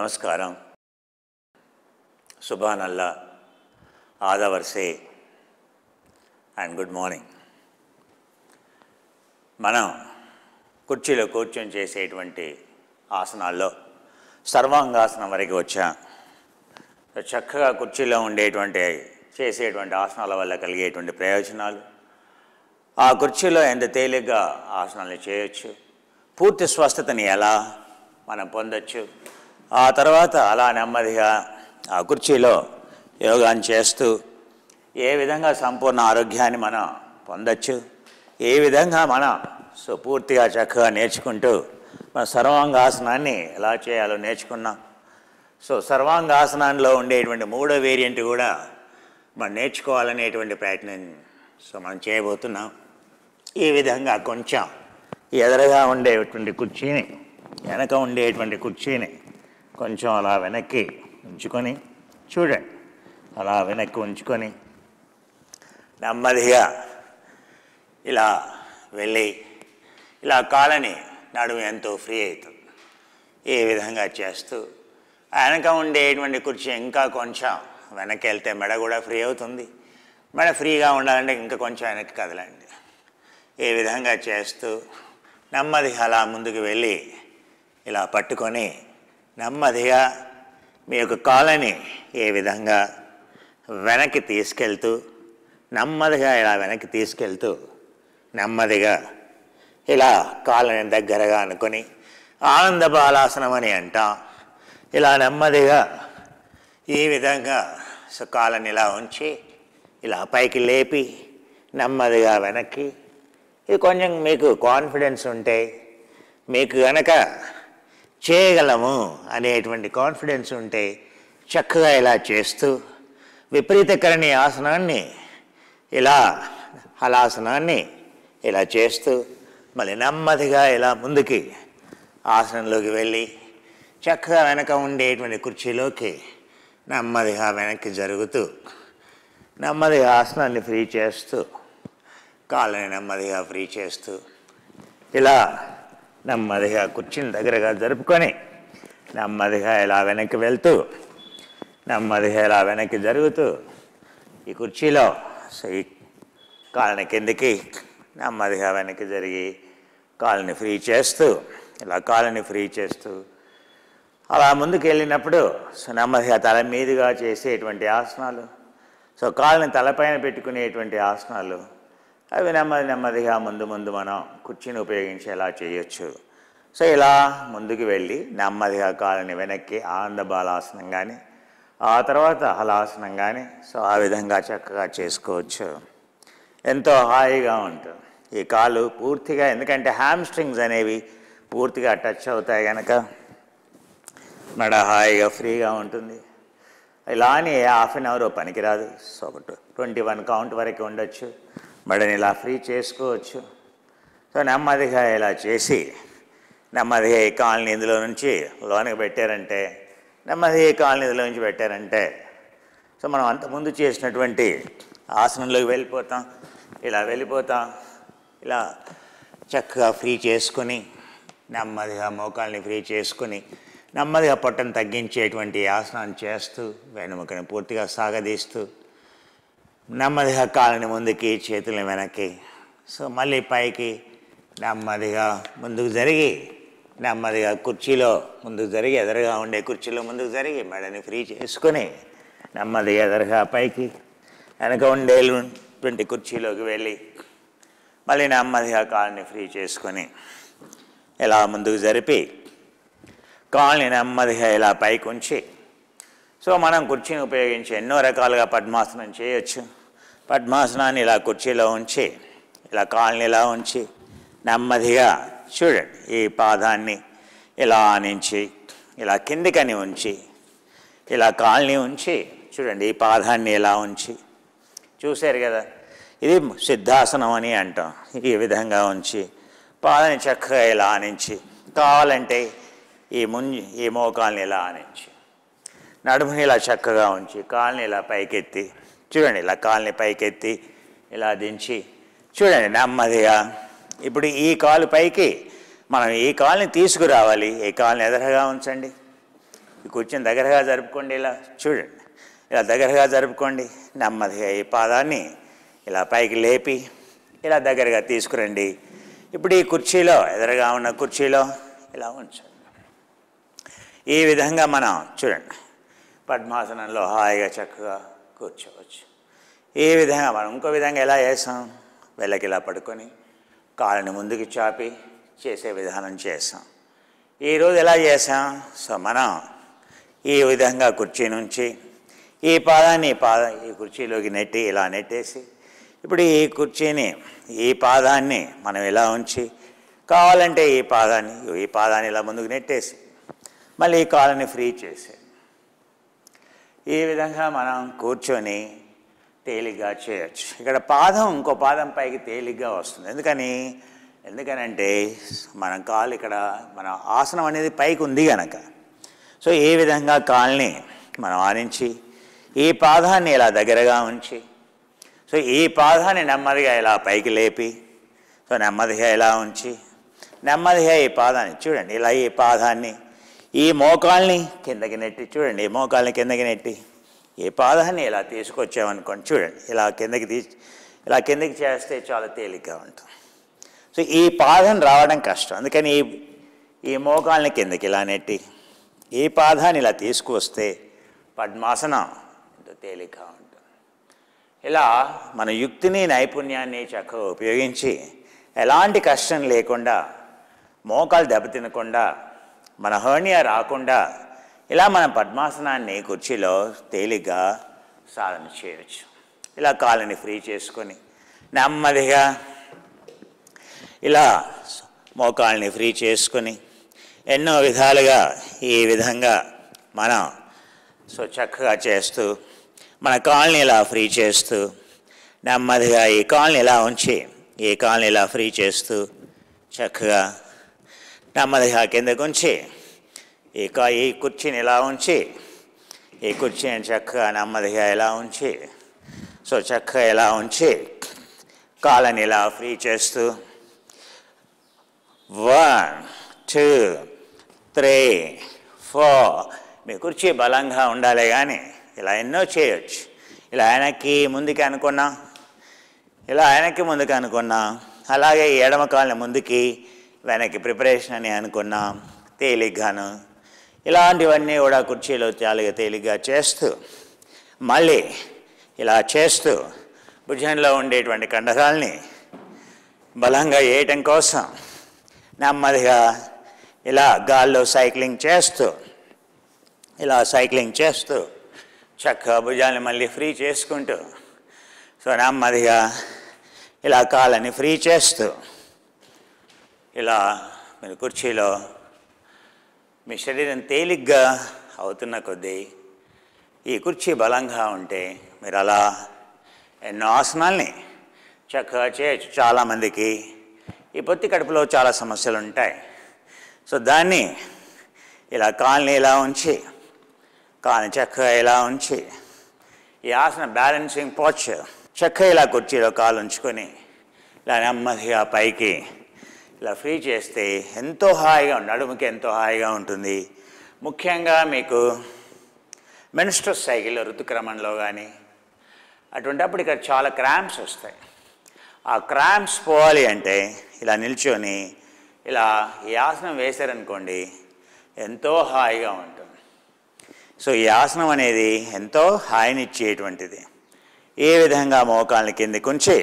నమస్కారం. సుభానల్లా, ఆదవర్సే and good morning. మనం కుర్చీలో కూర్చొని చేసేటువంటి ఆసనాల్లో సర్వాంగాసనం వరకు వచ్చాం. చక్కగా కుర్చీలో చేసేటువంటి ఆసనాల వల్ల కలిగేటువంటి ప్రయోజనాలు, ఆ కుర్చీలో ఎంత తేలిగ్గా ఆసనాలు చేయొచ్చు, పూర్తి స్వస్థతని ఎలా మనం పొందొచ్చు, ఆ తర్వాత అలా నెమ్మదిగా ఆ కుర్చీలో యోగాన్ని చేస్తూ ఏ విధంగా సంపూర్ణ ఆరోగ్యాన్ని మనం పొందొచ్చు, ఏ విధంగా మనం పూర్తిగా చక్కగా నేర్చుకుంటూ మన సర్వాంగాసనాన్ని ఎలా చేయాలో నేర్చుకున్నాం. సర్వాంగాసనంలో ఉండేటువంటి మూడో వేరియంట్ కూడా మనం నేర్చుకోవాలనేటువంటి ప్రయత్నం మనం చేయబోతున్నాం. ఈ విధంగా కొంచెం ఎదురుగా ఉండేటువంటి కుర్చీని, వెనక ఉండేటువంటి కుర్చీని కొంచెం అలా వెనక్కి ఉంచుకొని చూడండి. అలా వెనక్కి ఉంచుకొని నెమ్మదిగా ఇలా వెళ్ళి ఇలా కాళ్ళని నడుము ఎంతో ఫ్రీ అవుతుంది. ఈ విధంగా చేస్తూ వెనక ఉండేటువంటి కుర్చీ ఇంకా కొంచెం వెనక్కి వెళ్తే మెడ కూడా ఫ్రీ అవుతుంది. మెడ ఫ్రీగా ఉండాలంటే ఇంకా కొంచెం వెనక్కి కదలండి. ఈ విధంగా చేస్తూ నెమ్మదిగా అలా ముందుకు వెళ్ళి ఇలా పట్టుకొని నెమ్మదిగా మీ యొక్క కాళ్ళని ఏ విధంగా వెనక్కి తీసుకెళ్తూ నెమ్మదిగా ఇలా వెనక్కి తీసుకెళ్తూ నెమ్మదిగా ఇలా కాళ్ళని దగ్గరగా అనుకొని ఆనంద బాలాసనం అని అంటాం. ఇలా నెమ్మదిగా ఈ విధంగా కాళ్ళని ఇలా ఉంచి ఇలా పైకి లేపి నెమ్మదిగా వెనక్కి. ఇది కొంచెం మీకు కాన్ఫిడెన్స్ ఉంటే, మీకు కనుక చేయగలము అనేటువంటి కాన్ఫిడెన్స్ ఉంటే చక్కగా ఇలా చేస్తూ విపరీతకరణి ఆసనాన్ని ఇలా హలాసనాన్ని ఇలా చేస్తూ మళ్ళీ నెమ్మదిగా ఇలా ముందుకి ఆసనంలోకి వెళ్ళి చక్కగా వెనక ఉండేటువంటి కుర్చీలోకి నెమ్మదిగా వెనక్కి జరుగుతూ నెమ్మదిగా ఆసనాన్ని ఫ్రీ చేస్తూ కాళ్ళని నెమ్మదిగా ఫ్రీ చేస్తూ ఇలా నెమ్మదిగా కుర్చీని దగ్గరగా జరుపుకొని నెమ్మదిగా ఇలా వెనక్కి వెళ్తూ నెమ్మదిగా ఇలా వెనక్కి జరుగుతూ ఈ కుర్చీలో ఈ కాళ్ళని కిందికి నెమ్మదిగా వెనక్కి జరిగి కాళ్ళని ఫ్రీ చేస్తూ ఇలా కాళ్ళని ఫ్రీ చేస్తూ అలా ముందుకు వెళ్ళినప్పుడు నెమ్మదిగా తల మీదుగా చేసేటువంటి ఆసనాలు, కాళ్ళని తలపైన పెట్టుకునేటువంటి ఆసనాలు, అవి నెమ్మదిగా ముందు మనం కుర్చీని ఉపయోగించేలా చేయొచ్చు. ఇలా ముందుకు వెళ్ళి నెమ్మదిగా కాళ్ళని వెనక్కి ఆనంద బాలాసనం కానీ ఆ తర్వాత హలాసనం కానీ ఆ విధంగా చక్కగా చేసుకోవచ్చు. ఎంతో హాయిగా ఉంటుంది ఈ కాళ్ళు పూర్తిగా. ఎందుకంటే హ్యామ్స్ట్రింగ్స్ అనేవి పూర్తిగా టచ్ అవుతాయి కనుక మెడ హాయిగా ఫ్రీగా ఉంటుంది. ఇలా అని హాఫ్ అన్ అవర్ పనికిరాదు. 21 కౌంట్ వరకు ఉండొచ్చు. మెడని ఇలా ఫ్రీ చేసుకోవచ్చు. నెమ్మదిగా ఇలా చేసి నెమ్మదిగా ఈ కాళ్ళని ఇందులో నుంచి లోనికి పెట్టారంటే, నెమ్మదిగా ఈ కాళ్ళని ఇందులో నుంచి పెట్టారంటే మనం అంతకుముందు చేసినటువంటి ఆసనంలోకి వెళ్ళిపోతాం. ఇలా వెళ్ళిపోతాం. ఇలా చక్కగా ఫ్రీ చేసుకొని నెమ్మదిగా మోకాల్ని ఫ్రీ చేసుకొని నెమ్మదిగా పొట్టను తగ్గించేటువంటి ఆసనాన్ని చేస్తూ వెనుముకని పూర్తిగా సాగదీస్తూ నెమ్మదిగా కాళ్ళని ముందుకి చేతులని వెనక్కి మళ్ళీ పైకి నెమ్మదిగా ముందుకు జరిగి నెమ్మదిగా కుర్చీలో ముందుకు జరిగి ఎదురుగా ఉండే కుర్చీలో ముందుకు జరిగి మెడని ఫ్రీ చేసుకొని నెమ్మదిగా ఎదురుగా పైకి వెనక ఉండేటువంటి కుర్చీలోకి వెళ్ళి మళ్ళీ నెమ్మదిగా కాళ్ళని ఫ్రీ చేసుకొని ఇలా ముందుకు జరిపి కాళ్ళని నెమ్మదిగా ఇలా పైకి ఉంచి మనం కుర్చీని ఉపయోగించి ఎన్నో రకాలుగా పద్మాసనం చేయొచ్చు. పద్మాసనాన్ని ఇలా కుర్చీలో ఉంచి ఇలా కాళ్ళని ఇలా ఉంచి నెమ్మదిగా చూడండి ఈ పాదాన్ని ఇలా ఆనించి ఇలా కిందికని ఉంచి ఇలా కాళ్ళని ఉంచి చూడండి ఈ పాదాన్ని ఇలా ఉంచి చూశారు కదా, ఇది సిద్ధాసనం అని అంటాం. ఈ విధంగా ఉంచి పాదాన్ని చక్కగా ఇలా ఆనించి కావాలంటే ఈ మోకాల్ని ఇలా ఆనించి నడుముని ఇలా చక్కగా ఉంచి కాళ్ళని ఇలా పైకెత్తి చూడండి, ఇలా కాళ్ళని పైకెత్తి ఇలా దించి చూడండి నెమ్మదిగా. ఇప్పుడు ఈ కాలు పైకి మనం ఈ కాల్ని తీసుకురావాలి. ఈ కాల్ని ఎదురుగా ఉంచండి. ఈ కుర్చీని దగ్గరగా జరుపుకోండి, ఇలా చూడండి, ఇలా దగ్గరగా జరుపుకోండి. నెమ్మదిగా ఈ పాదాన్ని ఇలా పైకి లేపి ఇలా దగ్గరగా తీసుకురండి. ఇప్పుడు ఈ కుర్చీలో, ఎదురుగా ఉన్న కుర్చీలో ఇలా ఉంచండి. ఈ విధంగా మనం చూడండి పద్మాసనంలో హాయిగా చక్కగా కూర్చోవచ్చు. ఈ విధంగా మనం ఇంకో విధంగా ఎలా చేసాం, వెళ్ళకి ఇలా పడుకొని కాళ్ళని ముందుకు చాపి చేసే విధానం చేసాం. ఈరోజు ఎలా చేసాం, సో మనం ఈ విధంగా కుర్చీ నుంచి ఈ పాదాన్ని ఈ కుర్చీలోకి నెట్టి ఇలా నెట్టేసి, ఇప్పుడు ఈ పాదాన్ని మనం ఇలా ఉంచి, కావాలంటే ఈ పాదాన్ని ఇలా ముందుకు నెట్టేసి మళ్ళీ ఈ కాళ్ళని ఫ్రీ చేసి ఈ విధంగా మనం కూర్చొని తేలిగ్గా చేయొచ్చు. ఇక్కడ ఇంకో పాదం పైకి తేలిగ్గా వస్తుంది. ఎందుకనంటే మన కాలు ఇక్కడ మన ఆసనం అనేది పైకి ఉంది కనుక. సో ఈ విధంగా కాల్ని మనం ఆనించి ఈ పాదాన్ని ఇలా దగ్గరగా ఉంచి, సో ఈ పాదాన్ని నెమ్మదిగా ఇలా పైకి లేపి, సో నెమ్మదిగా ఇలా ఉంచి నెమ్మదిగా ఈ పాదాన్ని చూడండి, ఇలా ఈ పాదాన్ని ఈ మోకాల్ని కిందకి నెట్టి చూడండి, ఈ మోకాల్ని కిందకి నెట్టి ఈ పాదాన్ని ఇలా తీసుకొచ్చామనుకోండి, చూడండి ఇలా కిందకి చేస్తే చాలా తేలిగ్గా ఉంటుంది. సో ఈ పాదం రావడం కష్టం, అందుకని ఈ మోకాల్ని కిందకి ఇలా నెట్టి ఈ పాదాన్ని ఇలా తీసుకువస్తే పద్మాసనం ఎంతో తేలిగ్గా ఉంటుంది. ఇలా మన యుక్తిని నైపుణ్యాన్ని చక్కగా ఉపయోగించి ఎలాంటి కష్టం లేకుండా, మోకాలు దెబ్బతినకుండా, మన హెర్నియా రాకుండా ఇలా మన పద్మాసనాన్ని కుర్చీలో తేలిగ్గా సాధన చేయవచ్చు. ఇలా కాళ్ళని ఫ్రీ చేసుకొని నెమ్మదిగా ఇలా మోకాళ్ళని ఫ్రీ చేసుకొని ఎన్నో విధాలుగా ఈ విధంగా మనం చక్కగా చేస్తూ మన కాళ్ళని ఇలా ఫ్రీ చేస్తూ నెమ్మదిగా ఈ కాళ్ళని ఇలా ఉంచి ఈ కాళ్ళని ఇలా ఫ్రీ చేస్తూ చక్కగా నెమ్మదిగా కిందకు ఉంచి ఈ కుర్చీని ఇలా ఉంచి ఈ కుర్చీని చక్కగా నెమ్మదిగా ఇలా ఉంచి చక్కగా ఇలా ఉంచి కాళ్ళని ఇలా ఫ్రీ చేస్తూ 1 2 3 4 మీ కుర్చీ బలంగా ఉండాలి, కానీ ఇలా ఎన్నో చేయొచ్చు. ఇలా వెనక్కి ముందుకి అనుకున్నాం, అలాగే ఈ ఎడమ కాళ్ళని ముందుకి వెనక్కి ప్రిపరేషన్ అని అనుకున్నాం, తేలిగ్గాను ఇలాంటివన్నీ కూడా కుర్చీలో చాలా తేలిగ్గా చేస్తూ మళ్ళీ ఇలా చేస్తూ భుజంలో ఉండేటువంటి కండరాల్ని బలంగా వేయటం కోసం నెమ్మదిగా ఇలా గాల్లో సైక్లింగ్ చేస్తూ చక్కగా భుజాన్ని మళ్ళీ ఫ్రీ చేసుకుంటూ నెమ్మదిగా ఇలా కాళ్ళని ఫ్రీ చేస్తూ ఇలా మీరు కుర్చీలో మీ శరీరం తేలిగ్గా అవుతున్న కొద్దీ ఈ కుర్చీ బలంగా ఉంటే మీరు అలా ఎన్నో ఆసనాల్ని చక్కగా చేయొచ్చు. చాలామందికి ఈ పొత్తి కడుపులో చాలా సమస్యలు ఉంటాయి. దాన్ని ఇలా కాళ్ళని ఇలా ఉంచి కాళ్ళని చక్కగా ఇలా ఉంచి ఈ ఆసన బ్యాలెన్సింగ్ పోస్చర్ చక్కగా ఇలా కుర్చీలో కాలు ఉంచుకొని ఇలా నెమ్మదిగా పైకి ఇలా ఫ్రీ చేస్తే ఎంతో హాయిగా నడుముకి ఎంతో హాయిగా ఉంటుంది. ముఖ్యంగా మీకు మెన్స్ట్రస్ సైకిల్లో ఋతుక్రమంలో కానీ అటువంటిప్పుడు ఇక్కడ చాలా క్రాంప్స్ వస్తాయి. ఆ క్రాంప్స్ పోవాలి అంటే ఇలా నిల్చొని ఇలా ఈ ఆసనం వేశారనుకోండి ఎంతో హాయిగా ఉంటుంది. ఈ ఆసనం అనేది ఎంతో హాయినిచ్చేటువంటిది. ఏ విధంగా మోకాళ్ళని కిందకి ఉంచి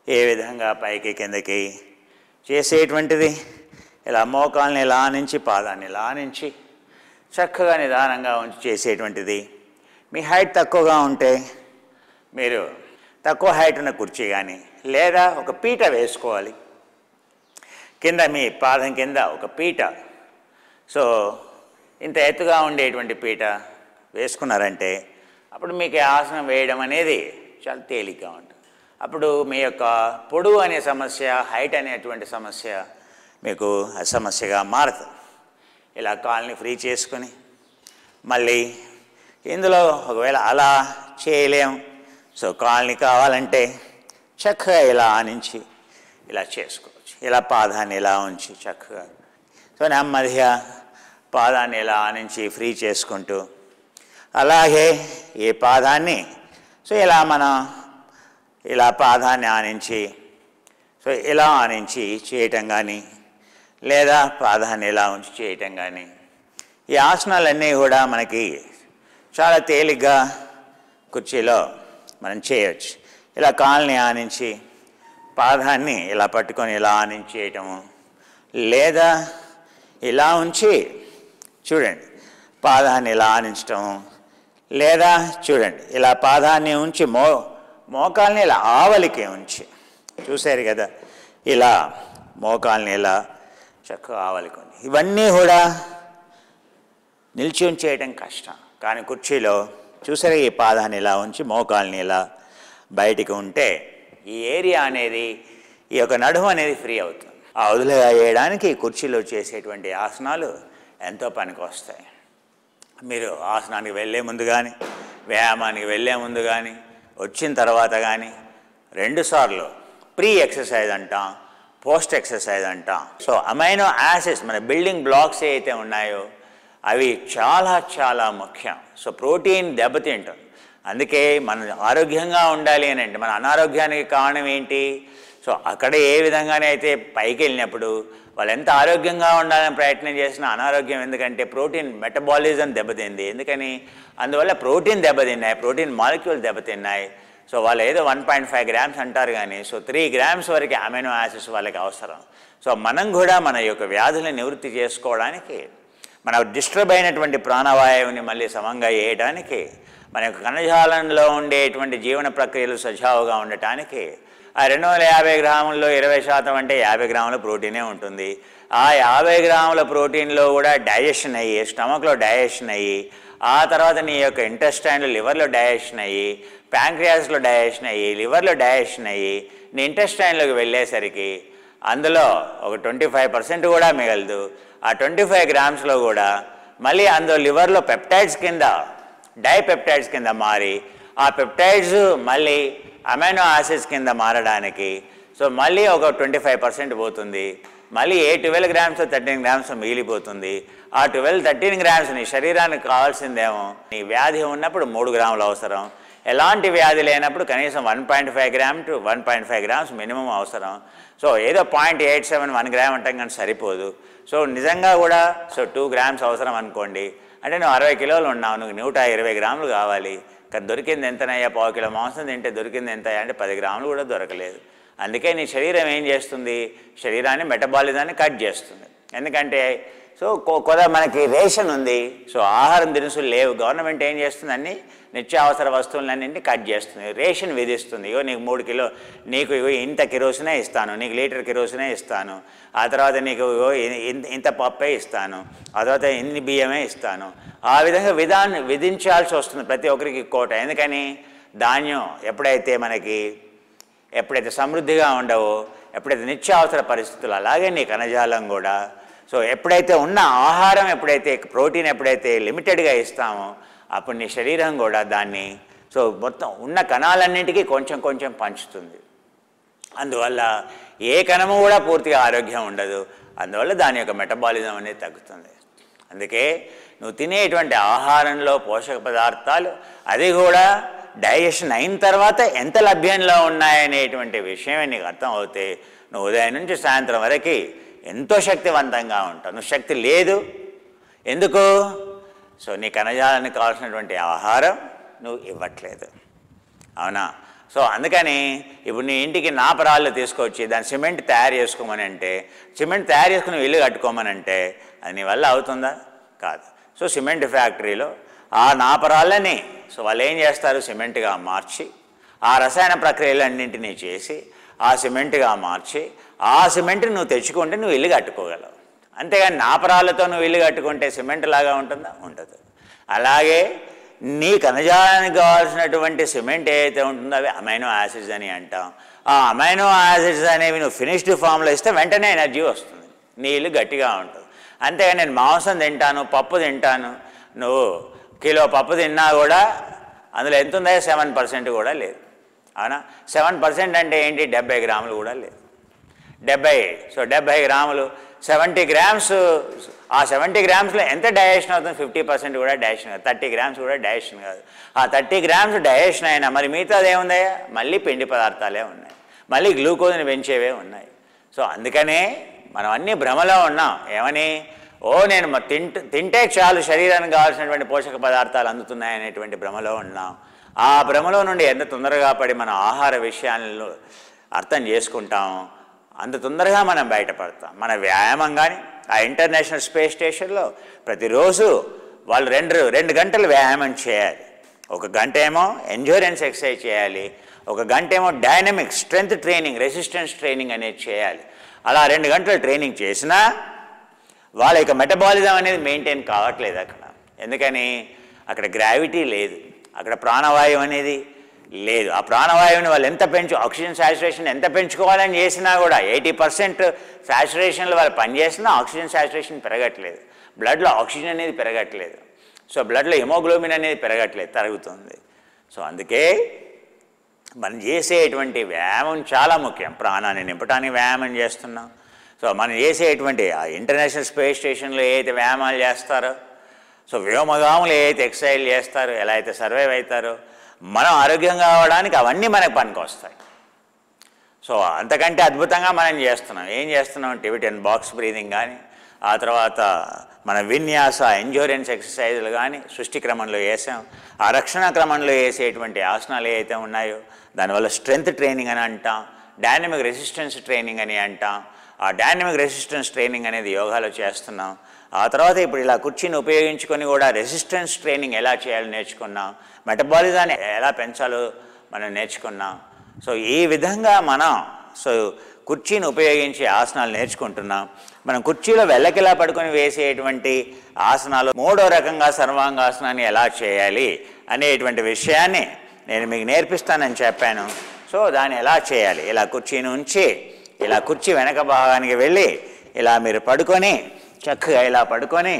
ఏ విధంగా పైకి కిందకి చేసేటువంటిది. ఇలా మోకాళ్ళని ఇలా నుంచి పాదాన్ని ఇలా నుంచి చక్కగా నిదానంగా ఉంచి చేసేటువంటిది. మీ హైట్ తక్కువగా ఉంటే మీరు తక్కువ హైట్ ఉన్న కుర్చీ కానీ లేదా ఒక పీట వేసుకోవాలి కింద, మీ పాదం కింద ఒక పీట. ఇంత ఎత్తుగా ఉండేటువంటి పీట వేసుకున్నారంటే అప్పుడు మీకు ఆసనం వేయడం అనేది చాలా తేలిగ్గా ఉంటుంది. అప్పుడు మీ యొక్క పొడవు అనే సమస్య, హైట్ అనేటువంటి సమస్య మీకు సమస్యగా మారుతుంది. ఇలా కాళ్ళని ఫ్రీ చేసుకొని మళ్ళీ ఇందులో ఒకవేళ అలా చేయలేం, కాళ్ళని కావాలంటే చక్కగా ఇలా ఆనించి ఇలా చేసుకోవచ్చు. ఇలా పాదాన్ని ఇలా ఉంచి చక్కగా సో నెమ్మదిగా పాదాన్ని ఇలా ఆనించి ఫ్రీ చేసుకుంటూ, అలాగే ఈ పాదాన్ని సో ఇలా మనం ఇలా పాదాన్ని ఆనించి సో ఇలా ఆనించి చేయటం కానీ, లేదా పాదాన్ని ఇలా ఉంచి చేయటం కానీ, ఈ ఆసనాలన్నీ కూడా మనకి చాలా తేలిగ్గా కుర్చీలో మనం చేయవచ్చు. ఇలా కాళ్ళని ఆనించి పాదాన్ని ఇలా పట్టుకొని ఇలా ఆనించి చేయటము, లేదా ఇలా ఉంచి చూడండి పాదాన్ని ఇలా ఆనించటము, లేదా చూడండి ఇలా పాదాన్ని ఉంచి మోకాల్ని ఇలా ఆవలికి ఉంచి, చూశారు కదా, ఇలా మోకాల్ని ఇలా చక్కగా ఆవలికి. ఇవన్నీ కూడా నిల్చొని చేయడం కష్టం, కానీ కుర్చీలో చూసారా ఈ పాదాన్ని ఇలా ఉంచి మోకాల్ని ఇలా బయటికి ఉంటే ఈ ఏరియా అనేది, ఈ యొక్క నడుము అనేది ఫ్రీ అవుతుంది. ఆ వదులుగా వేయడానికి కుర్చీలో చేసేటువంటి ఆసనాలు ఎంతో పనికి వస్తాయి. మీరు ఆసనానికి వెళ్ళే ముందు కానీ, వ్యాయామానికి వెళ్ళే ముందు కానీ, వచ్చిన తర్వాత కానీ 2 సార్లు ప్రీ ఎక్సర్సైజ్ అంటాం, పోస్ట్ ఎక్సర్సైజ్ అంటాం. సో అమైనో యాసిడ్స్ మన బిల్డింగ్ బ్లాక్స్ ఏవైతే ఉన్నాయో అవి చాలా చాలా ముఖ్యం. సో ప్రోటీన్ దెబ్బతింటుంది. అందుకే మనం ఆరోగ్యంగా ఉండాలి అని అంటే మన అనారోగ్యానికి కారణం ఏంటి? సో అక్కడ ఏ విధంగానే అయితే పైకి వెళ్ళినప్పుడు వాళ్ళు ఎంత ఆరోగ్యంగా ఉండాలని ప్రయత్నం చేసినా అనారోగ్యం, ఎందుకంటే ప్రోటీన్ మెటబాలిజం దెబ్బతింది. ఎందుకని? అందువల్ల ప్రోటీన్ దెబ్బతిన్నాయి, ప్రోటీన్ మాలిక్యూల్ దెబ్బతిన్నాయి. సో వాళ్ళు ఏదో 1.5 గ్రామ్స్ అంటారు, కానీ సో 3 గ్రామ్స్ వరకు అమైనో యాసిడ్స్ వాళ్ళకి అవసరం. సో మనం కూడా మన యొక్క వ్యాధులను నివృత్తి చేసుకోవడానికి, మన డిస్టర్బ్ అయినటువంటి ప్రాణవాయువుని మళ్ళీ సమంగా వేయడానికి, మన యొక్క కణజాలంలో ఉండేటువంటి జీవన ప్రక్రియలు సజావుగా ఉండటానికి ఆ 250 గ్రాముల్లో 20% అంటే 50 గ్రాముల ప్రోటీనే ఉంటుంది. ఆ 50 గ్రాముల ప్రోటీన్లో కూడా డైజెషన్ అయ్యి, స్టమక్లో డైజెషన్ అయ్యి, ఆ తర్వాత నీ యొక్క ఇంటెస్టైన్లో లివర్లో డైజెషన్ అయ్యి, ప్యాంక్రియాస్లో డైజెషన్ అయ్యి, లివర్లో డైజెషన్ అయ్యి, నీ ఇంటెస్టైన్లోకి వెళ్ళేసరికి అందులో ఒక 25% కూడా మిగలదు. ఆ 25 గ్రామ్స్లో కూడా మళ్ళీ అందులో లివర్లో పెప్టైడ్స్ కింద, డైపెప్టైడ్స్ కింద మారి, ఆ పెప్టైడ్స్ మళ్ళీ అమైనో యాసిడ్స్ కింద మారడానికి సో మళ్ళీ ఒక 25% పోతుంది. మళ్ళీ 12 గ్రామ్స్ 13 గ్రామ్స్ మిగిలిపోతుంది. ఆ 12-13 గ్రామ్స్ నీ శరీరానికి కావాల్సిందేమో, నీ వ్యాధి ఉన్నప్పుడు 3 గ్రాములు అవసరం, ఎలాంటి వ్యాధి లేనప్పుడు కనీసం 1.5 గ్రామ్ to 1.5 గ్రామ్స్ మినిమం అవసరం. సో ఏదో 0.87 1 గ్రామ్ అంటాం కానీ సరిపోదు. సో నిజంగా కూడా సో 2 గ్రామ్స్ అవసరం అనుకోండి. అంటే నువ్వు 60 కిలోలు ఉన్నావు, నువ్వు 120 గ్రాములు కావాలి. కానీ దొరికింది ఎంతనయ్యా? 1/4 కిలో మాంసం తింటే దొరికింది ఎంత అంటే 10 గ్రాములు కూడా దొరకలేదు. అందుకే నీ శరీరం ఏం చేస్తుంది? శరీరాన్ని మెటబాలిజాన్ని కట్ చేస్తుంది. ఎందుకంటే సో మనకి రేషన్ ఉంది, సో ఆహారం దినుసులు లేవు. గవర్నమెంట్ ఏం చేస్తుంది? అన్ని నిత్యావసర వస్తువులన్నింటినీ కట్ చేస్తుంది, రేషన్ విధిస్తుంది. ఇగో నీకు 3 కిలో, నీకు ఇగో ఇంత కిరోసినే ఇస్తాను, నీకు లీటర్ కిరోసినే ఇస్తాను, ఆ తర్వాత నీకు ఇంత పప్పే ఇస్తాను, ఆ తర్వాత ఇన్ని బియ్యమే ఇస్తాను. ఆ విధంగా విధించాల్సి వస్తుంది ప్రతి ఒక్కరికి కోట. ఎందుకని? ధాన్యం ఎప్పుడైతే సమృద్ధిగా ఉండవో, ఎప్పుడైతే నిత్యావసర పరిస్థితులు, అలాగే నీ కణజాలం కూడా. సో ఎప్పుడైతే ఉన్న ఆహారం, ఎప్పుడైతే ప్రోటీన్ ఎప్పుడైతే లిమిటెడ్గా ఇస్తామో అప్పుడు నీ శరీరం కూడా దాన్ని సో మొత్తం ఉన్న కణాలన్నింటికీ కొంచెం కొంచెం పంచుతుంది. అందువల్ల ఏ కణము కూడా పూర్తిగా ఆరోగ్యం ఉండదు. అందువల్ల దాని యొక్క మెటబాలిజం అనేది తగ్గుతుంది. అందుకే నువ్వు తినేటువంటి ఆహారంలో పోషక పదార్థాలు అది కూడా డైజెషన్ అయిన తర్వాత ఎంత లభ్యంలో ఉన్నాయనేటువంటి విషయమే నీకు అర్థం అవుతే నువ్వు ఉదయం నుంచి సాయంత్రం వరకు ఎంతో శక్తివంతంగా ఉంటావు. నువ్వు శక్తి లేదు ఎందుకు? సో నీ కణజాలానికి కావాల్సినటువంటి ఆహారం నువ్వు ఇవ్వట్లేదు, అవునా? సో అందుకని ఇప్పుడు నీ ఇంటికి నాపరాళ్ళు తీసుకొచ్చి దాని సిమెంట్ తయారు చేసుకోమని అంటే, సిమెంట్ తయారు చేసుకుని ఇల్లు కట్టుకోమనంటే అది నీ వల్ల అవుతుందా? కాదు. సో సిమెంట్ ఫ్యాక్టరీలో ఆ నాపరాళ్ళని సో వాళ్ళు ఏం చేస్తారు? సిమెంట్గా మార్చి ఆ రసాయన ప్రక్రియలన్నింటినీ చేసి ఆ సిమెంట్గా మార్చి ఆ సిమెంట్ని నువ్వు తెచ్చుకుంటే నువ్వు ఇల్లు కట్టుకోగలవు. అంతేగాని నాపరాళ్ళతో నువ్వు ఇల్లు కట్టుకుంటే సిమెంట్ లాగా ఉంటుందా? ఉండదు. అలాగే నీ కణజాలానికి కావాల్సినటువంటి సిమెంట్ ఏదైతే ఉంటుందో అవి అమైనో యాసిడ్స్ అని అంటాం. ఆ అమైనో యాసిడ్స్ అనేవి నువ్వు ఫినిష్డ్ ఫామ్లో ఇస్తే వెంటనే ఎనర్జీ వస్తుంది, నీ ఇల్లు గట్టిగా ఉంటుంది. అంతేగాని నేను మాంసం తింటాను, పప్పు తింటాను, నువ్వు కిలో పప్పు తిన్నా కూడా అందులో ఎంత ఉందో 7% కూడా లేదు, అవునా? 7% అంటే ఏంటి? 70 గ్రాములు కూడా లేదు. 70 గ్రాములు 70 గ్రామ్స్, ఆ 70 గ్రామ్స్లో ఎంత డైజెషన్ అవుతుంది? 50% కూడా డైజెషన్ కాదు, 30 గ్రామ్స్ కూడా డైజెషన్ కాదు. ఆ 30 గ్రామ్స్ డైజెషన్ అయినా మరి మిగతాది ఏముందయ్యా? మళ్ళీ పిండి పదార్థాలే ఉన్నాయి, మళ్ళీ గ్లూకోజ్ని పెంచేవే ఉన్నాయి. సో అందుకనే మనం అన్ని భ్రమలో ఉన్నాం. ఏమని? నేను తింటే చాలు శరీరానికి కావాల్సినటువంటి పోషక పదార్థాలు అందుతున్నాయనేటువంటి భ్రమలో ఉన్నాం. ఆ భ్రమలో నుండి ఎంత తొందరగా పడి మన ఆహార విషయాలను అర్థం చేసుకుంటాం, అంత తొందరగా మనం బయటపడతాం. మన వ్యాయామం కానీ ఆ ఇంటర్నేషనల్ స్పేస్ స్టేషన్లో ప్రతిరోజు వాళ్ళు 2 గంటలు వ్యాయామం చేయాలి. 1 గంట ఏమో ఎండ్యూరెన్స్ ఎక్సర్సైజ్ చేయాలి, 1 గంట ఏమో dynamic strength training, resistance training అనేది చేయాలి. అలా 2 గంటలు ట్రైనింగ్ చేసినా వాళ్ళ యొక్క మెటబాలిజం అనేది మెయింటైన్ కావట్లేదు అక్కడ. ఎందుకని? అక్కడ గ్రావిటీ లేదు, అక్కడ ప్రాణవాయువు అనేది లేదు. ఆ ప్రాణవాయువుని వాళ్ళు ఎంత ఆక్సిజన్ సాచురేషన్ ఎంత పెంచుకోవాలని చేసినా కూడా 80% సాచురేషన్లో వాళ్ళు పనిచేసినా ఆక్సిజన్ సాచురేషన్ పెరగట్లేదు, బ్లడ్లో ఆక్సిజన్ అనేది పెరగట్లేదు. సో బ్లడ్లో హిమోగ్లోబిన్ అనేది పెరగట్లేదు, తరుగుతుంది. సో అందుకే మనం చేసేటువంటి వ్యాయామం చాలా ముఖ్యం. ప్రాణాన్ని నింపడానికి వ్యాయామం చేస్తున్నాం. సో మనం చేసేటువంటి ఆ ఇంటర్నేషనల్ స్పేస్ స్టేషన్లో ఏ అయితే వ్యాయామాలు చేస్తారో, సో వ్యోమగాములు ఏ అయితే ఎక్సర్సైజ్ చేస్తారో, ఎలా అయితే సర్వైవ్ అవుతారో, మనం ఆరోగ్యంగా అవ్వడానికి అవన్నీ మనకు పనికి వస్తాయి. సో అంతకంటే అద్భుతంగా మనం చేస్తున్నాం. ఏం చేస్తున్నాం? టిబెటన్ బాక్స్ బ్రీదింగ్ కానీ, ఆ తర్వాత మన విన్యాస ఎండ్యూరెన్స్ ఎక్సర్సైజులు కానీ సృష్టి క్రమంలో వేసాం. ఆ రక్షణ క్రమంలో వేసేటువంటి ఆసనాలు ఏవైతే ఉన్నాయో దానివల్ల స్ట్రెంగ్త్ ట్రైనింగ్ అని అంటాం, డైనమిక్ రెసిస్టెన్స్ ట్రైనింగ్ అని అంటాం. ఆ డైనమిక్ రెసిస్టెన్స్ ట్రైనింగ్ అనేది యోగాలో చేస్తున్నాం. ఆ తర్వాత ఇప్పుడు ఇలా కుర్చీని ఉపయోగించుకొని కూడా రెసిస్టెన్స్ ట్రైనింగ్ ఎలా చేయాలో నేర్చుకున్నాం, మెటబాలిజాన్ని ఎలా పెంచాలో మనం నేర్చుకున్నాం. సో ఈ విధంగా మనం కుర్చీని ఉపయోగించి ఆసనాలు నేర్చుకుంటున్నాం. మనం కుర్చీలో వెల్లకిలా పడుకొని వేసేటువంటి ఆసనాలు 3వ రకంగా సర్వాంగాసనాన్ని ఎలా చేయాలి అనేటువంటి విషయాన్ని నేను మీకు నేర్పిస్తానని చెప్పాను. సో దాన్ని ఎలా చేయాలి? ఇలా కుర్చీని ఉంచి ఇలా కుర్చీ వెనక భాగానికి వెళ్ళి ఇలా మీరు పడుకొని చక్కగా ఇలా పడుకొని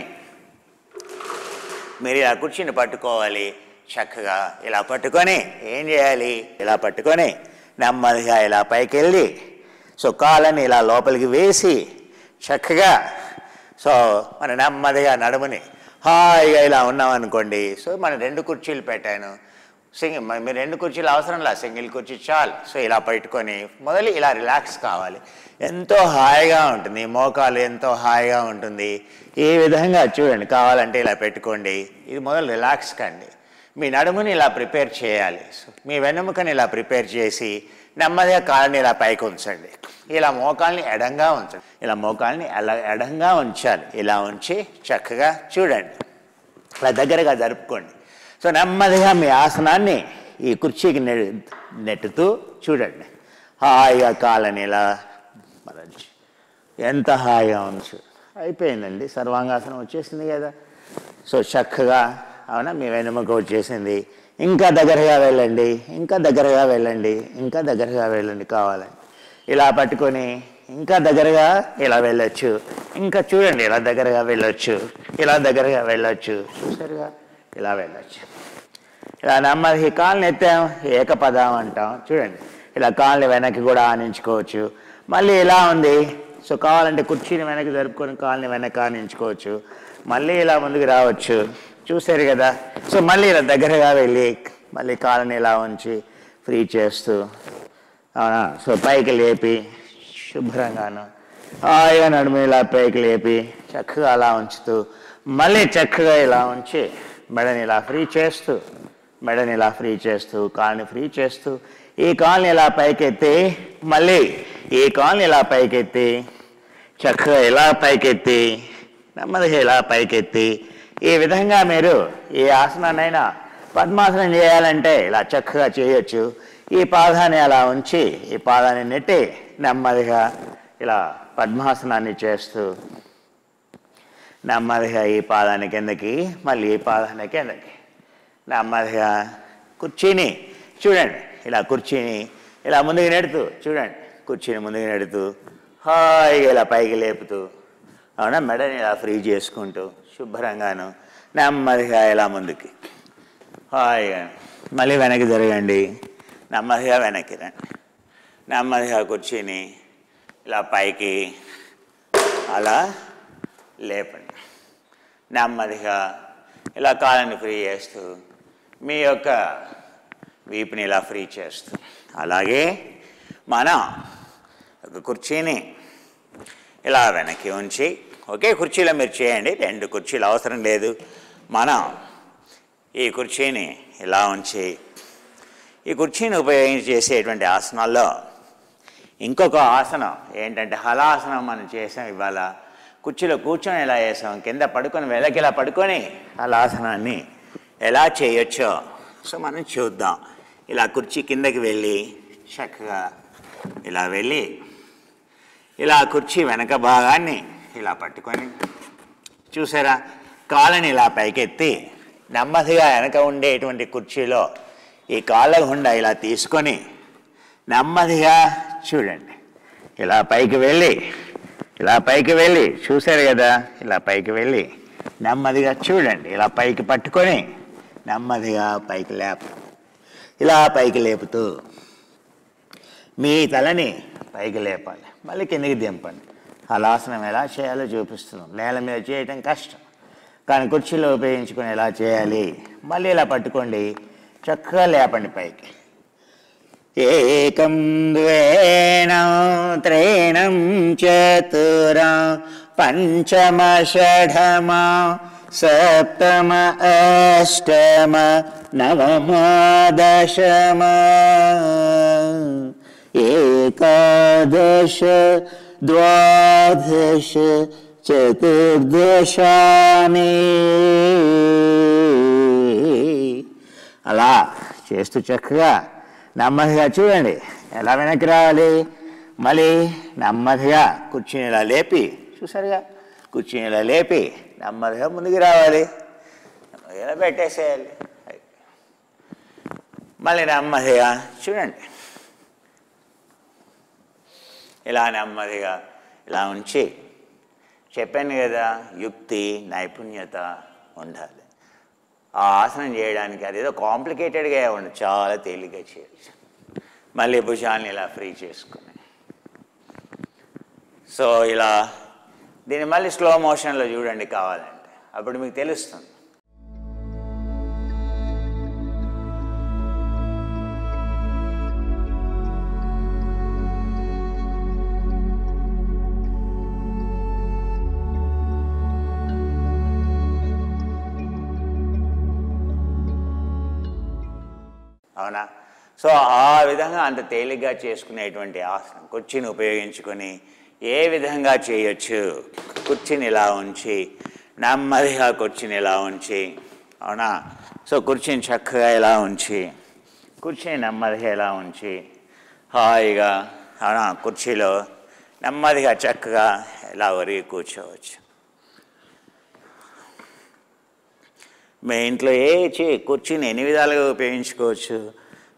మీరు ఇలా కుర్చీని పట్టుకోవాలి. చక్కగా ఇలా పట్టుకొని ఏం చేయాలి? ఇలా పట్టుకొని నెమ్మదిగా ఇలా పైకి వెళ్ళి కాళ్ళని ఇలా లోపలికి వేసి చక్కగా మన నెమ్మదిగా నడుముని హాయిగా ఇలా ఉన్నామనుకోండి. మన 2 కుర్చీలు పెట్టాను. మీరు 2 కుర్చీలు అవసరంలా, సింగిల్ కుర్చీ చాలు. ఇలా పెట్టుకొని మొదలు ఇలా రిలాక్స్ కావాలి. ఎంతో హాయిగా ఉంటుంది, మోకాలు ఎంతో హాయిగా ఉంటుంది. ఈ విధంగా చూడండి, కావాలంటే ఇలా పెట్టుకోండి. ఇది మొదలు రిలాక్స్ కండి. మీ నడుముని ఇలా ప్రిపేర్ చేయాలి. మీ వెన్నెముకని ఇలా ప్రిపేర్ చేసి నెమ్మదిగా కాళ్ళని ఇలా పైకి ఉంచండి. ఇలా మోకాల్ని ఎడంగా ఉంచండి. ఇలా మోకాల్ని అలా ఎడంగా ఉంచాలి. ఇలా ఉంచి చక్కగా చూడండి, ఇలా దగ్గరగా జరుపుకోండి. నెమ్మదిగా మీ ఆసనాన్ని ఈ కుర్చీకి నెట్టుతూ చూడండి. హాయిగా కాళ్ళని ఇలా మరల్చి ఎంత హాయిగా ఉంచు. అయిపోయిందండి, సర్వాంగాసనం వచ్చేసింది కదా. చక్కగా అవునా, మీ వెన్నెముక వచ్చేసింది. ఇంకా దగ్గరగా వెళ్ళండి, ఇంకా దగ్గరగా వెళ్ళండి, ఇంకా దగ్గరగా వెళ్ళండి. కావాలని ఇలా పట్టుకొని ఇంకా దగ్గరగా ఇలా వెళ్ళొచ్చు. ఇంకా చూడండి, ఇలా దగ్గరగా వెళ్ళొచ్చు, ఇలా దగ్గరగా వెళ్ళొచ్చు. చూసారుగా, ఇలా వెళ్ళొచ్చు. ఇలా నెమ్మది కాళ్ళని ఎత్తాం, ఏకపదం అంటాం. చూడండి, ఇలా కాళ్ళని వెనక్కి కూడా ఆనించుకోవచ్చు. మళ్ళీ ఇలా ఉంది. కావాలంటే కుర్చీని వెనక్కి జరుపుకొని కాళ్ళని వెనక్కి ఆనించుకోవచ్చు. మళ్ళీ ఇలా ముందుకు రావచ్చు. చూసారు కదా. మళ్ళీ ఇలా దగ్గరగా వెళ్ళి మళ్ళీ కాళ్ళని ఇలా ఉంచి ఫ్రీ చేస్తూ అవునా. పైకి లేపి శుభ్రంగాను హాయిగా నడుము ఇలా పైకి లేపి చక్కగా అలా ఉంచుతూ మళ్ళీ చక్కగా ఇలా ఉంచి మెడని ఇలా ఫ్రీ చేస్తూ, మెడని ఇలా ఫ్రీ చేస్తూ, కాళ్ళని ఫ్రీ చేస్తూ ఈ కాళ్ళని ఇలా పైకెత్తి మళ్ళీ ఈ కాళ్ళని ఇలా పైకెత్తి చక్కగా ఇలా పైకెత్తి నెమ్మదిగా ఇలా పైకెత్తి ఈ విధంగా మీరు ఏ ఆసనాన్నైనా పద్మాసనం చేయాలంటే ఇలా చక్కగా చేయొచ్చు. ఈ పాదాన్ని అలా ఉంచి ఈ పాదాన్ని నెట్టి నెమ్మదిగా ఇలా పద్మాసనాన్ని చేస్తూ నెమ్మదిగా ఈ పాదాన్ని కిందకి మళ్ళీ ఈ పాదాన్ని కిందకి నెమ్మదిగా కుర్చీని చూడండి, ఇలా కుర్చీని ఇలా ముందుకు నెడుతూ చూడండి, కుర్చీని ముందుకు నెడుతూ హాయిగా ఇలా పైకి లేపుతూ అవునా, మెడని ఇలా ఫ్రీ చేసుకుంటూ శుభ్రంగాను నెమ్మదిగా ఇలా ముందుకి హాయిగా మళ్ళీ వెనక్కి జరగండి. నెమ్మదిగా వెనక్కి రండి. నెమ్మదిగా కుర్చీని ఇలా పైకి అలా లేపండి. నెమ్మదిగా ఇలా కాళ్ళని ఫ్రీ చేస్తూ మీ యొక్క వీపుని ఇలా ఫ్రీ చేస్తూ, అలాగే మనం ఒక కుర్చీని ఇలా వెనక్కి ఉంచి, ఒకే కుర్చీలో మీరు చేయండి, 2 కుర్చీలు అవసరం లేదు. మనం ఈ కుర్చీని ఇలా ఉంచి, ఈ కుర్చీని ఉపయోగించి చేసేటువంటి ఆసనాల్లో ఇంకొక ఆసనం ఏంటంటే హలాసనం మనం చేసాం. ఇవాళ కుర్చీలో కూర్చొని ఎలా చేసాం, కింద పడుకొని వెనక్కి ఇలా పడుకొని హలాసనాన్ని ఎలా చేయొచ్చో సో మనం చూద్దాం. ఇలా కుర్చీ కిందకి వెళ్ళి చక్కగా ఇలా వెళ్ళి ఇలా కుర్చీ వెనక భాగాన్ని ఇలా పట్టుకొని, చూసారా, కాళ్ళని ఇలా పైకెత్తి నెమ్మదిగా వెనక ఉండేటువంటి కుర్చీలో ఈ కాళ్ళ గుండా ఇలా తీసుకొని నెమ్మదిగా చూడండి, ఇలా పైకి వెళ్ళి చూశారు కదా, ఇలా పైకి వెళ్ళి నెమ్మదిగా చూడండి, ఇలా పైకి పట్టుకొని నెమ్మదిగా పైకి ఇలా పైకి లేపుతూ మీ తలని పైకి లేపాలి, మళ్ళీ కిందకి దింపండి. హలాసనం ఎలా చేయాలో చూపిస్తున్నాం. నేల మీద చేయటం కష్టం, కానీ కుర్చీలో ఉపయోగించుకొని ఎలా చేయాలి, మళ్ళీ ఇలా పట్టుకోండి, చక్కగా లేపండి పైకి. ఏకం ద్వేనం త్రీణం చతురం పంచమ షఢమ సప్తమ అష్టమ నవమ దశమ ఏకాదశ ద్వాదశ చతుర్దశాని. అలా చేస్తూ చక్కగా నెమ్మదిగా చూడండి ఎలా వెనక్కి రావాలి. మళ్ళీ నెమ్మదిగా కుర్చీని ఇలా లేపి, చూసారుగా, కుర్చీని ఇలా లేపి నెమ్మదిగా ముందుకు రావాలి, ఇలా పెట్టేసేయాలి. మళ్ళీ నెమ్మదిగా చూడండి, ఇలా నెమ్మదిగా ఇలా ఉంచి, చెప్పాను కదా యుక్తి నైపుణ్యత ఉండాలి. ఆ ఆసనం చేయడానికి అదేదో కాంప్లికేటెడ్గా ఉండదు, చాలా తేలిగ్గా చేయొచ్చు. మళ్ళీ భుజాన్ని ఇలా ఫ్రీ చేసుకుని, సో ఇలా దీన్ని మళ్ళీ స్లో మోషన్లో చూడండి కావాలంటే, అప్పుడు మీకు తెలుస్తుంది. అవునా? సో ఆ విధంగా అంత తేలిగ్గా చేసుకునేటువంటి ఆసనం కుర్చీని ఉపయోగించుకొని ఏ విధంగా చేయొచ్చు. కుర్చీని ఇలా ఉంచి నెమ్మదిగా కుర్చీని ఇలా ఉంచి, అవునా, సో కుర్చీని చక్కగా ఇలా ఉంచి, కుర్చీని నెమ్మదిగా ఇలా ఉంచి హాయిగా, అవునా, కుర్చీలో నెమ్మదిగా చక్కగా ఇలా ఒరిగి కూర్చోవచ్చు. మీ ఇంట్లో కుర్చీని ఎన్ని విధాలుగా ఉపయోగించుకోవచ్చు.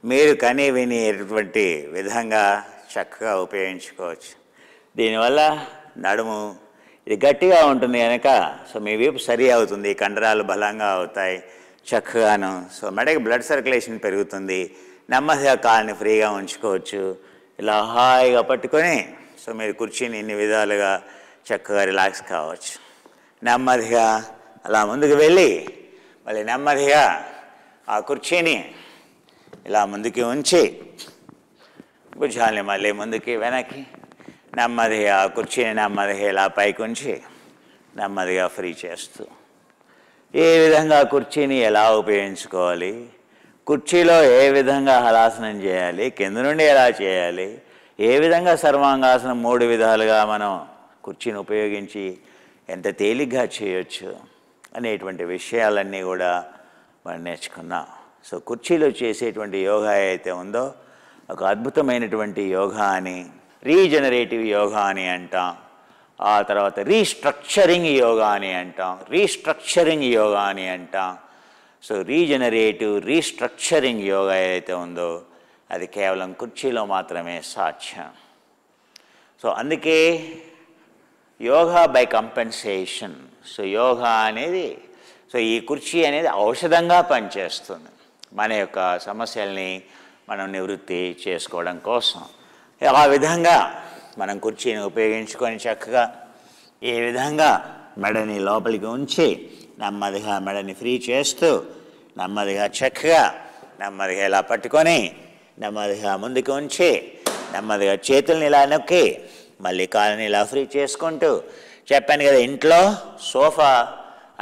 మీరు కని వినేటువంటి విధంగా చక్కగా ఉపయోగించుకోవచ్చు. దీనివల్ల నడుము ఇది గట్టిగా ఉంటుంది కనుక సో మీ వీపు సరి అవుతుంది, కండరాలు బలంగా అవుతాయి చక్కగాను. సో మెడకి బ్లడ్ సర్క్యులేషన్ పెరుగుతుంది. నెమ్మదిగా కాళ్ళని ఫ్రీగా ఉంచుకోవచ్చు. ఇలా హాయిగా పట్టుకొని సో మీరు కుర్చీని ఇన్ని విధాలుగా చక్కగా రిలాక్స్ కావచ్చు. నెమ్మదిగా అలా ముందుకు వెళ్ళి మళ్ళీ నెమ్మదిగా ఆ కుర్చీని ఇలా ముందుకి ఉంచి భుజాల్ని మళ్ళీ ముందుకి వెనక్కి నెమ్మదిగా ఆ కుర్చీని నెమ్మదిగా ఇలా పైకి ఉంచి నెమ్మదిగా ఫ్రీ చేస్తూ ఏ విధంగా కుర్చీని ఎలా ఉపయోగించుకోవాలి, కుర్చీలో ఏ విధంగా హలాసనం చేయాలి, కింద నుండి ఎలా చేయాలి, ఏ విధంగా సర్వాంగాసనం 3 విధాలుగా మనం కుర్చీని ఉపయోగించి ఎంత తేలిగ్గా చేయొచ్చు అనేటువంటి విషయాలన్నీ కూడా మనం నేర్చుకున్నాం. సో కుర్చీలో చేసేటువంటి యోగా అయితే ఉందో ఒక అద్భుతమైనటువంటి యోగా అని, రీజనరేటివ్ యోగా అని అంటాం. ఆ తర్వాత రీస్ట్రక్చరింగ్ యోగా అని అంటాం. సో రీజనరేటివ్ రీస్ట్రక్చరింగ్ యోగా ఏదైతే ఉందో అది కేవలం కుర్చీలో మాత్రమే సాధ్యం. సో అందుకే yoga by compensation. So yoga అనేది ఈ కుర్చీ అనేది ఔషధంగా పనిచేస్తుంది మన యొక్క సమస్యల్ని మనం నివృత్తి చేసుకోవడం కోసం. ఆ విధంగా మనం కుర్చీని ఉపయోగించుకొని చక్కగా ఈ విధంగా మెడని లోపలికి ఉంచి నెమ్మదిగా మెడని ఫ్రీ చేస్తూ నెమ్మదిగా చక్కగా నెమ్మదిగా ఇలా పట్టుకొని నెమ్మదిగా ముందుకు ఉంచి నెమ్మదిగా చేతుల్ని ఇలా నొక్కి మళ్ళీ కాళ్ళని ఇలా ఫ్రీ చేసుకుంటూ చెప్పాను కదా, ఇంట్లో సోఫా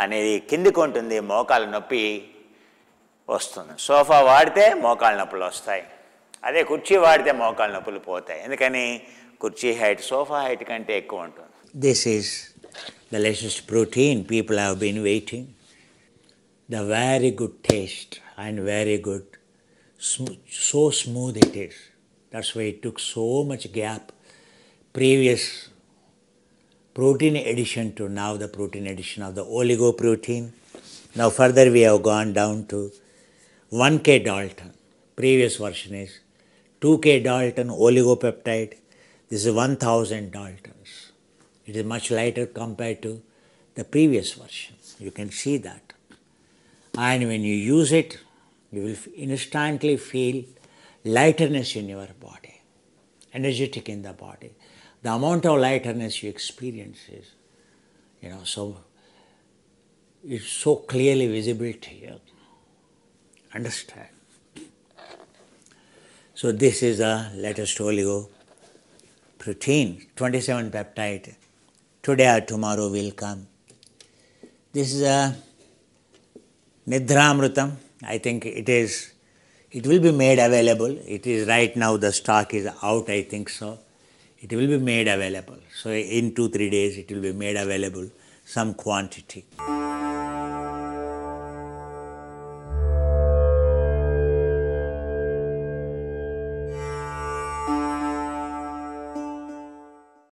అనేది కిందికి ఉంటుంది, మోకాళ్ళ నొప్పి వస్తుంది. సోఫా వాడితే మోకాళ్ళ నొప్పులు వస్తాయి, అదే కుర్చీ వాడితే మోకాళ్ళ నొప్పులు పోతాయి. ఎందుకని? కుర్చీ హైట్ సోఫా హైట్ కంటే ఎక్కువ ఉంటుంది. This is the latest protein people have been waiting. The very good taste and very good, so smooth it is. That's why it took so much gap. Previous protein addition to now the protein addition of the oligoprotein. Now further we have gone down to 1K Dalton. Previous version is 2K Dalton oligopeptide. This is 1000 Daltons. It is much lighter compared to the previous version. You can see that. And when you use it, you will instantly feel lightness in your body, energetic in the body. The amount of lightness you experience is, so it's so clearly visible to you. Understand? So this is the latest oligoprotein, 27 peptide. Today or tomorrow will come. This is a Nidramrutam. I think it will be made available. It is right now, the stock is out, I think so. It will be made available. So in 2-3 days it will be made available, some quantity.